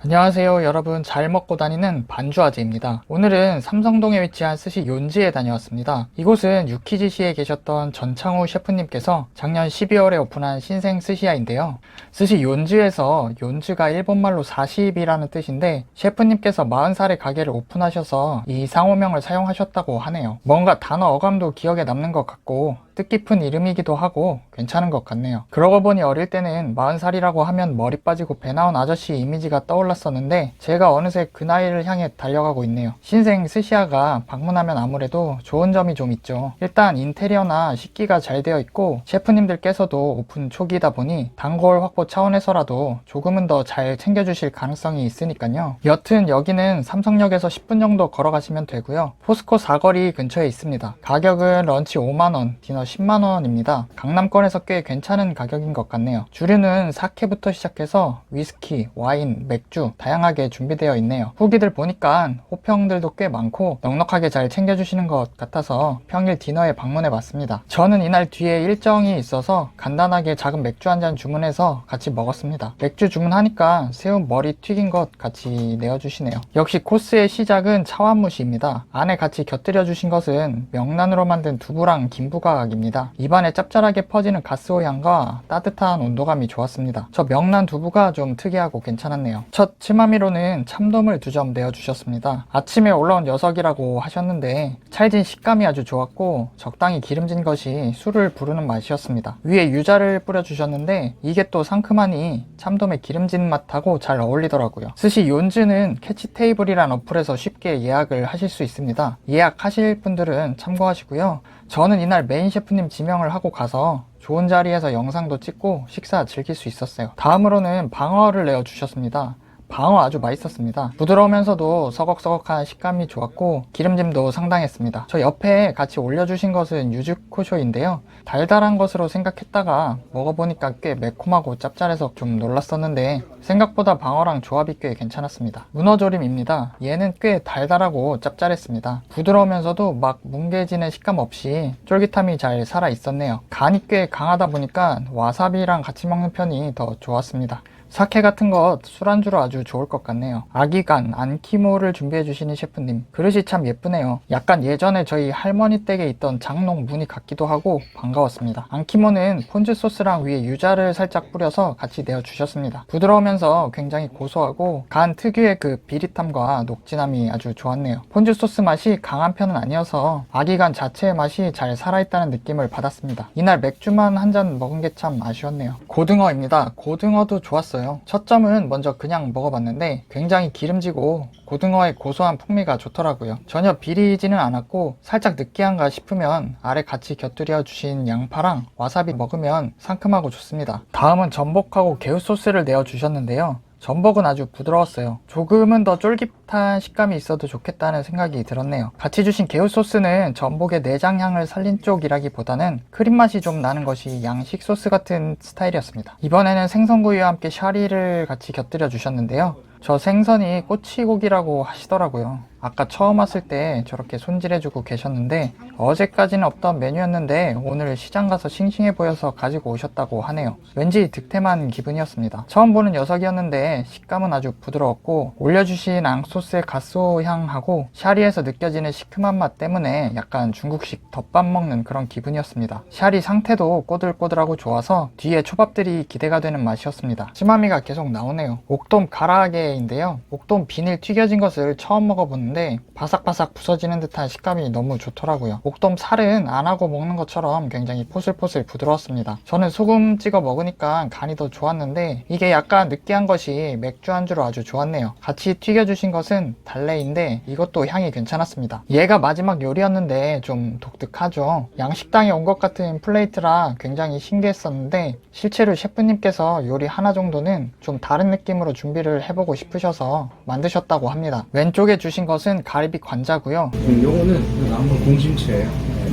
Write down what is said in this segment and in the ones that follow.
안녕하세요 여러분, 잘 먹고 다니는 반주아재입니다. 오늘은 삼성동에 위치한 스시 욘즈에 다녀왔습니다. 이곳은 유키지시에 계셨던 전창우 셰프님께서 작년 12월에 오픈한 신생 스시야인데요. 스시 욘즈에서 욘즈가 일본말로 40이라는 뜻인데 셰프님께서 40살에 가게를 오픈하셔서 이 상호명을 사용하셨다고 하네요. 뭔가 단어 어감도 기억에 남는 것 같고 뜻깊은 이름이기도 하고 괜찮은 것 같네요. 그러고 보니 어릴 때는 40살이라고 하면 머리 빠지고 배 나온 아저씨 이미지가 떠올랐었는데 제가 어느새 그 나이를 향해 달려가고 있네요. 신생 스시야가 방문하면 아무래도 좋은 점이 좀 있죠. 일단 인테리어나 식기가 잘 되어 있고 셰프님들께서도 오픈 초기이다 보니 단골 확보 차원에서라도 조금은 더 잘 챙겨주실 가능성이 있으니까요. 여튼 여기는 삼성역에서 10분 정도 걸어가시면 되고요. 포스코 사거리 근처에 있습니다. 가격은 런치 5만원, 디너 10만원입니다. 강남권에서 꽤 괜찮은 가격인 것 같네요. 주류는 사케부터 시작해서 위스키, 와인, 맥주 다양하게 준비되어 있네요. 후기들 보니까 호평들도 꽤 많고 넉넉하게 잘 챙겨주시는 것 같아서 평일 디너에 방문해 봤습니다. 저는 이날 뒤에 일정이 있어서 간단하게 작은 맥주 한 잔 주문해서 같이 먹었습니다. 맥주 주문하니까 새우 머리 튀긴 것 같이 내어주시네요. 역시 코스의 시작은 차완무시입니다. 안에 같이 곁들여 주신 것은 명란으로 만든 두부랑 김부각입니다. 입안에 짭짤하게 퍼지는 가스오 향과 따뜻한 온도감이 좋았습니다. 저 명란 두부가 좀 특이하고 괜찮았네요. 첫 츠마미로는 참돔을 2점 내어주셨습니다. 아침에 올라온 녀석이라고 하셨는데 찰진 식감이 아주 좋았고 적당히 기름진 것이 술을 부르는 맛이었습니다. 위에 유자를 뿌려주셨는데 이게 또 상큼하니 참돔의 기름진 맛하고 잘 어울리더라고요. 스시 욘즈는 캐치 테이블이란 어플에서 쉽게 예약을 하실 수 있습니다. 예약하실 분들은 참고하시고요. 저는 이날 메인 셰프님 지명을 하고 가서 좋은 자리에서 영상도 찍고 식사 즐길 수 있었어요. 다음으로는 방어를 내어주셨습니다. 방어 아주 맛있었습니다. 부드러우면서도 서걱서걱한 식감이 좋았고 기름짐도 상당했습니다. 저 옆에 같이 올려주신 것은 유즈코쇼인데요. 달달한 것으로 생각했다가 먹어보니까 꽤 매콤하고 짭짤해서 좀 놀랐었는데 생각보다 방어랑 조합이 꽤 괜찮았습니다. 문어조림입니다. 얘는 꽤 달달하고 짭짤했습니다. 부드러우면서도 막 뭉개지는 식감 없이 쫄깃함이 잘 살아있었네요. 간이 꽤 강하다 보니까 와사비랑 같이 먹는 편이 더 좋았습니다. 사케 같은 것 술안주로 아주 좋을 것 같네요. 아기간 안키모를 준비해 주시는 셰프님, 그릇이 참 예쁘네요. 약간 예전에 저희 할머니 댁에 있던 장롱 무늬 같기도 하고 반가웠습니다. 안키모는 폰즈 소스랑 위에 유자를 살짝 뿌려서 같이 내어 주셨습니다. 부드러우면서 굉장히 고소하고 간 특유의 그 비릿함과 녹진함이 아주 좋았네요. 폰즈 소스 맛이 강한 편은 아니어서 아기간 자체의 맛이 잘 살아있다는 느낌을 받았습니다. 이날 맥주만 한 잔 먹은 게 참 아쉬웠네요. 고등어입니다. 고등어도 좋았어요. 첫 점은 먼저 그냥 먹어봤는데 굉장히 기름지고 고등어의 고소한 풍미가 좋더라고요. 전혀 비리지는 않았고 살짝 느끼한가 싶으면 아래 같이 곁들여 주신 양파랑 와사비 먹으면 상큼하고 좋습니다. 다음은 전복하고 개우 소스를 내어 주셨는데요. 전복은 아주 부드러웠어요. 조금은 더 쫄깃한 식감이 있어도 좋겠다는 생각이 들었네요. 같이 주신 개우 소스는 전복의 내장향을 살린 쪽이라기보다는 크림 맛이 좀 나는 것이 양식 소스 같은 스타일이었습니다. 이번에는 생선구이와 함께 샤리를 같이 곁들여 주셨는데요. 저 생선이 꼬치고기라고 하시더라고요. 아까 처음 왔을 때 저렇게 손질해주고 계셨는데 어제까지는 없던 메뉴였는데 오늘 시장 가서 싱싱해 보여서 가지고 오셨다고 하네요. 왠지 득템한 기분이었습니다. 처음 보는 녀석이었는데 식감은 아주 부드러웠고 올려주신 앙소스의 가스오 향하고 샤리에서 느껴지는 시큼한 맛 때문에 약간 중국식 덮밥 먹는 그런 기분이었습니다. 샤리 상태도 꼬들꼬들하고 좋아서 뒤에 초밥들이 기대가 되는 맛이었습니다. 츠마미가 계속 나오네요. 옥돔 가라아게인데요. 옥돔 비닐 튀겨진 것을 처음 먹어보는데 바삭바삭 부서지는 듯한 식감이 너무 좋더라고요. 옥돔 살은 안 하고 먹는 것처럼 굉장히 포슬포슬 부드러웠습니다. 저는 소금 찍어 먹으니까 간이 더 좋았는데 이게 약간 느끼한 것이 맥주 안주로 아주 좋았네요. 같이 튀겨주신 것은 달래인데 이것도 향이 괜찮았습니다. 얘가 마지막 요리였는데 좀 독특하죠. 양식당에 온 것 같은 플레이트라 굉장히 신기했었는데 실제로 셰프님께서 요리 하나 정도는 좀 다른 느낌으로 준비를 해보고 싶으셔서 만드셨다고 합니다. 왼쪽에 주신 것은 가리비 관자고요. 요거는 나물 공심채예요.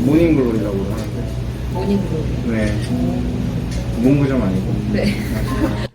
모닝글로리라고 하는데. 모닝글로리. 네. 문구점 아니고. 네.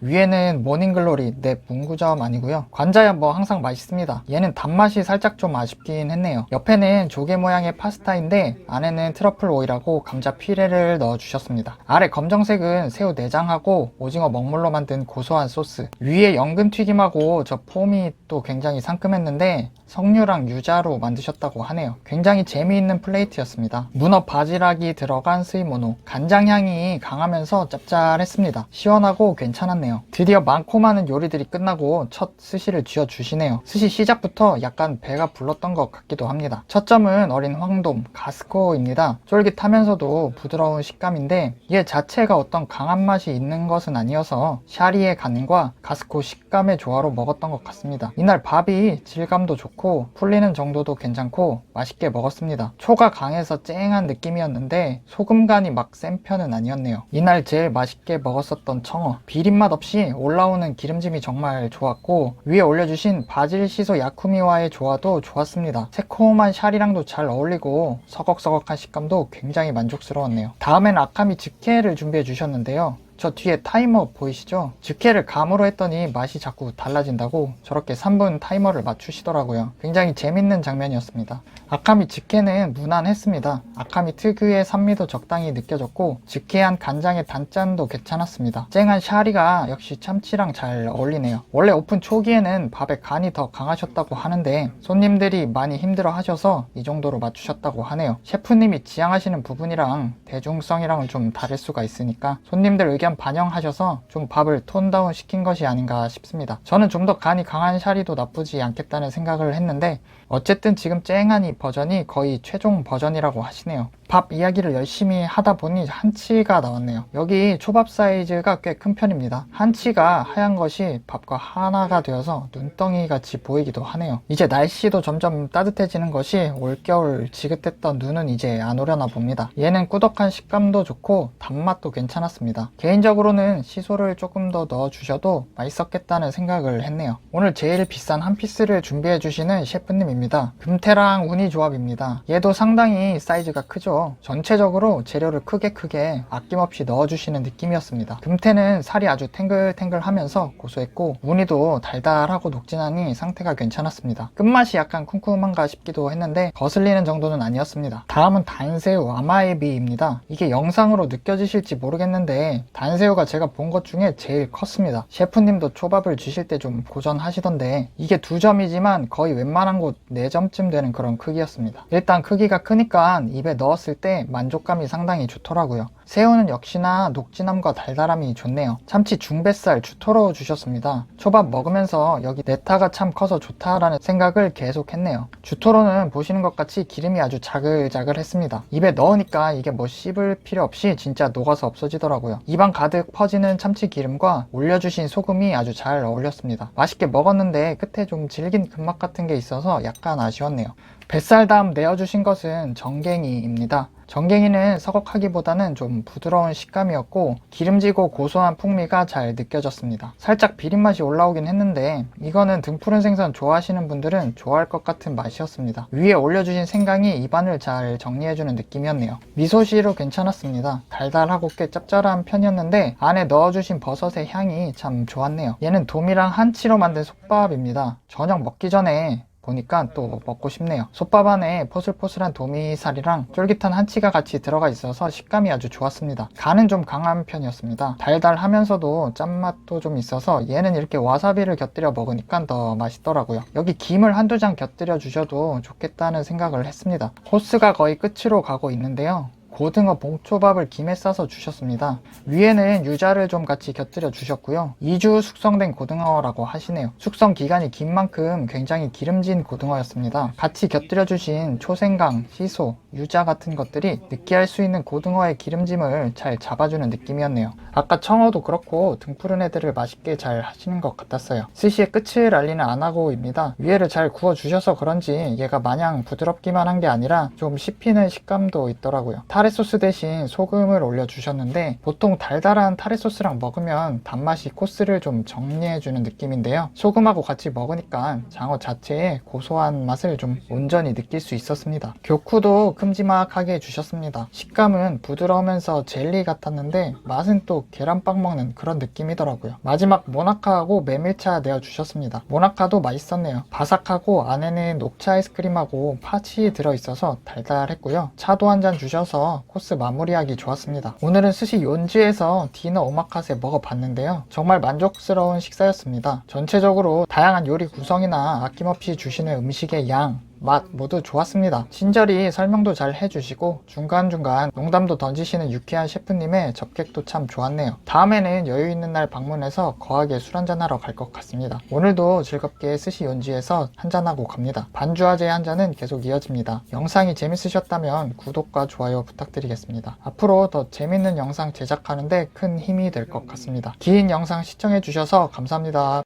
위에는 모닝글로리, 네, 문구점 아니고요. 관자야 뭐 항상 맛있습니다. 얘는 단맛이 살짝 좀 아쉽긴 했네요. 옆에는 조개 모양의 파스타인데 안에는 트러플 오일하고 감자 피레를 넣어주셨습니다. 아래 검정색은 새우 내장하고 오징어 먹물로 만든 고소한 소스, 위에 연근 튀김하고 저 폼이 또 굉장히 상큼했는데 석류랑 유자로 만드셨다고 하네요. 굉장히 재미있는 플레이트였습니다. 문어 바지락이 들어간 스이모노, 간장향이 강하면서 짭짤했습니다. 시원하고 괜찮았네요. 드디어 많고 많은 요리들이 끝나고 첫 스시를 쥐어주시네요. 스시 시작부터 약간 배가 불렀던 것 같기도 합니다. 첫 점은 어린 황돔, 가스코입니다. 쫄깃하면서도 부드러운 식감인데 얘 자체가 어떤 강한 맛이 있는 것은 아니어서 샤리의 간과 가스코 식감의 조화로 먹었던 것 같습니다. 이날 밥이 질감도 좋고 풀리는 정도도 괜찮고 맛있게 먹었습니다. 초가 강해서 쨍한 느낌이었는데 소금 간이 막 센 편은 아니었네요. 이날 제일 맛있게 먹었었던 청어, 비린맛 없이 올라오는 기름짐이 정말 좋았고 위에 올려주신 바질 시소 야쿠미와의 조화도 좋았습니다. 새콤한 샤리랑도 잘 어울리고 서걱서걱한 식감도 굉장히 만족스러웠네요. 다음엔 아카미 즈케를 준비해 주셨는데요. 저 뒤에 타이머 보이시죠? 즈케를 감으로 했더니 맛이 자꾸 달라진다고 저렇게 3분 타이머를 맞추시더라고요. 굉장히 재밌는 장면이었습니다. 아카미 즈케는 무난했습니다. 아카미 특유의 산미도 적당히 느껴졌고 즈케한 간장의 단짠도 괜찮았습니다. 쨍한 샤리가 역시 참치랑 잘 어울리네요. 원래 오픈 초기에는 밥에 간이 더 강하셨다고 하는데 손님들이 많이 힘들어 하셔서 이 정도로 맞추셨다고 하네요. 셰프님이 지향하시는 부분이랑 대중성이랑은 좀 다를 수가 있으니까 손님들 의견 반영하셔서 좀 밥을 톤다운 시킨 것이 아닌가 싶습니다. 저는 좀 더 간이 강한 샤리도 나쁘지 않겠다는 생각을 했는데 어쨌든 지금 쨍한 이 버전이 거의 최종 버전이라고 하시네요. 밥 이야기를 열심히 하다 보니 한치가 나왔네요. 여기 초밥 사이즈가 꽤 큰 편입니다. 한치가 하얀 것이 밥과 하나가 되어서 눈덩이 같이 보이기도 하네요. 이제 날씨도 점점 따뜻해지는 것이 올겨울 지긋했던 눈은 이제 안 오려나 봅니다. 얘는 꾸덕한 식감도 좋고 단맛도 괜찮았습니다. 개인적으로는 시소를 조금 더 넣어주셔도 맛있었겠다는 생각을 했네요. 오늘 제일 비싼 한 피스를 준비해 주시는 셰프님입니다. 금태랑 우니 조합입니다. 얘도 상당히 사이즈가 크죠. 전체적으로 재료를 크게 아낌없이 넣어주시는 느낌이었습니다. 금태는 살이 아주 탱글탱글하면서 고소했고 우니도 달달하고 녹진하니 상태가 괜찮았습니다. 끝맛이 약간 쿰쿰한가 싶기도 했는데 거슬리는 정도는 아니었습니다. 다음은 단새우 아마에비입니다. 이게 영상으로 느껴지실지 모르겠는데 단새우가 제가 본 것 중에 제일 컸습니다. 셰프님도 초밥을 주실 때 좀 고전하시던데 이게 2점이지만 거의 웬만한 곳 4점쯤 되는 그런 크기였습니다. 일단 크기가 크니까 입에 넣었을 때 만족감이 상당히 좋더라고요. 새우는 역시나 녹진함과 달달함이 좋네요. 참치 중뱃살 주토로 주셨습니다. 초밥 먹으면서 여기 네타가 참 커서 좋다라는 생각을 계속 했네요. 주토로는 보시는 것 같이 기름이 아주 자글자글했습니다. 입에 넣으니까 이게 뭐 씹을 필요 없이 진짜 녹아서 없어지더라고요. 입안 가득 퍼지는 참치 기름과 올려주신 소금이 아주 잘 어울렸습니다. 맛있게 먹었는데 끝에 좀 질긴 근맛 같은 게 있어서 약간 아쉬웠네요. 뱃살담 내어주신 것은 정갱이입니다. 정갱이는 서걱하기보다는 좀 부드러운 식감이었고 기름지고 고소한 풍미가 잘 느껴졌습니다. 살짝 비린맛이 올라오긴 했는데 이거는 등푸른 생선 좋아하시는 분들은 좋아할 것 같은 맛이었습니다. 위에 올려주신 생강이 입안을 잘 정리해주는 느낌이었네요. 미소시로 괜찮았습니다. 달달하고 꽤 짭짤한 편이었는데 안에 넣어주신 버섯의 향이 참 좋았네요. 얘는 돔이랑 한치로 만든 솥밥입니다. 저녁 먹기 전에 보니까 또 먹고 싶네요. 솥밥 안에 포슬포슬한 도미살이랑 쫄깃한 한치가 같이 들어가 있어서 식감이 아주 좋았습니다. 간은 좀 강한 편이었습니다. 달달하면서도 짠맛도 좀 있어서 얘는 이렇게 와사비를 곁들여 먹으니까 더 맛있더라고요. 여기 김을 한두 장 곁들여 주셔도 좋겠다는 생각을 했습니다. 코스가 거의 끝으로 가고 있는데요. 고등어 봉초밥을 김에 싸서 주셨습니다. 위에는 유자를 좀 같이 곁들여 주셨고요. 2주 숙성된 고등어라고 하시네요. 숙성 기간이 긴 만큼 굉장히 기름진 고등어였습니다. 같이 곁들여 주신 초생강, 시소, 유자 같은 것들이 느끼할 수 있는 고등어의 기름짐을 잘 잡아주는 느낌이었네요. 아까 청어도 그렇고 등푸른 애들을 맛있게 잘 하시는 것 같았어요. 스시의 끝을 알리는 아나고입니다. 위에를 잘 구워 주셔서 그런지 얘가 마냥 부드럽기만 한 게 아니라 좀 씹히는 식감도 있더라고요. 타레 소스 대신 소금을 올려주셨는데 보통 달달한 타레 소스랑 먹으면 단맛이 코스를 좀 정리해주는 느낌인데요. 소금하고 같이 먹으니까 장어 자체의 고소한 맛을 좀 온전히 느낄 수 있었습니다. 교쿠도 큼지막하게 주셨습니다. 식감은 부드러우면서 젤리 같았는데 맛은 또 계란빵 먹는 그런 느낌이더라고요. 마지막 모나카하고 메밀차 내어주셨습니다. 모나카도 맛있었네요. 바삭하고 안에는 녹차 아이스크림하고 파치 들어있어서 달달했고요. 차도 한 잔 주셔서 코스 마무리하기 좋았습니다. 오늘은 스시 욘지에서 디너 오마카세 먹어봤는데요. 정말 만족스러운 식사였습니다. 전체적으로 다양한 요리 구성이나 아낌없이 주시는 음식의 양, 맛 모두 좋았습니다. 친절히 설명도 잘 해주시고 중간중간 농담도 던지시는 유쾌한 셰프님의 접객도 참 좋았네요. 다음에는 여유 있는 날 방문해서 거하게 술 한잔하러 갈 것 같습니다. 오늘도 즐겁게 스시 욘지에서 한잔하고 갑니다. 반주아제의 한잔은 계속 이어집니다. 영상이 재밌으셨다면 구독과 좋아요 부탁드리겠습니다. 앞으로 더 재밌는 영상 제작하는데 큰 힘이 될 것 같습니다. 긴 영상 시청해주셔서 감사합니다.